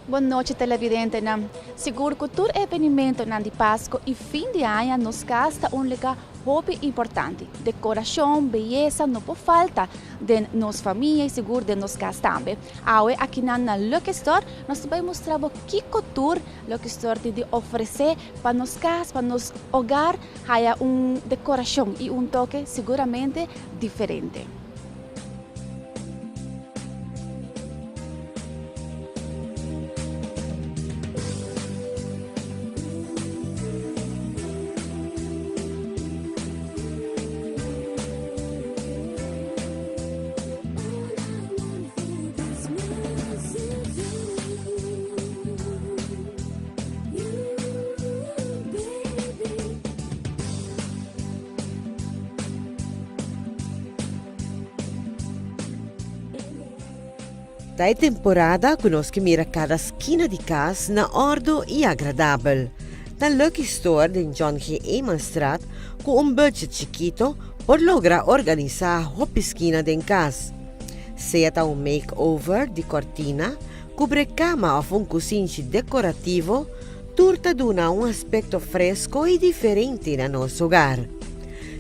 Boa noite, televidente. Seguro que todo evento de Páscoa e fim de ano nos gasta lugar hobby importante. Decoração, beleza, não pode falta de nossa família e seguro de nos casa também. Agora, aqui na Lucky Store, nós vamos mostrar o que cultura Lucky Store tem de oferecer para nos casa, para nos hogar, há uma decoração e toque seguramente diferente. Da temporada conosco mira cada esquina de casa na ordo e agradável. Na Lucky Store de John G. Emanstraat, com budget chiquito, por lograr organizar a esquina de casa. Seja makeover de cortina, cubre cama ou cozinha decorativo, turta duna aspecto fresco e diferente no nosso hogar.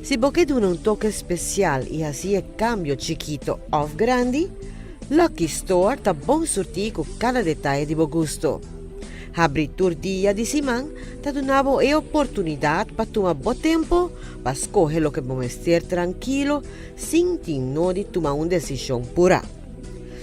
Se você duna toque especial e assim cambio chiquito ou grande, Lucky Store está bom sortir com cada detalhe de bom gosto. Abrir dia de semana está dando a oportunidade para tomar bom tempo, para escolher o que vamos estar tranquilo, sem ter de tomar uma decisão pura.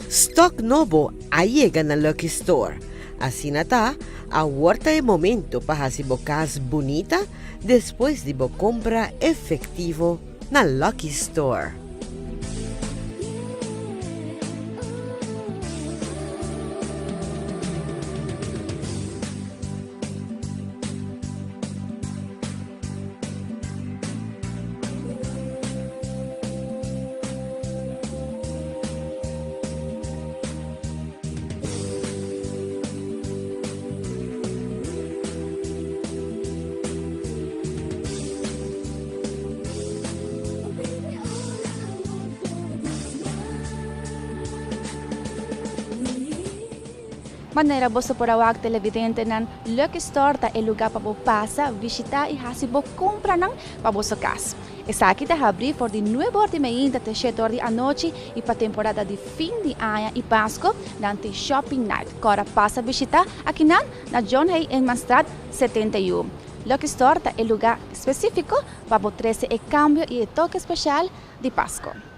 Stock novo chega na Lucky Store. Assim está, agora é momento para fazer uma casa bonita depois de uma compra efetiva na Lucky Store. Maneira você por awag televidente nan Lucky Store é lugar para você passar, visitar e fazer boa compra para você casa. Essa aqui está abrir por de 9 de manhã até 7 horas da noite e para a temporada de fim de ano e Páscoa, nante Shopping Night. Agora passa a visitar aqui na John Hay Emanstraat 71. Lucky Store é lugar específico para você trazer o cambio e o toque especial de Páscoa.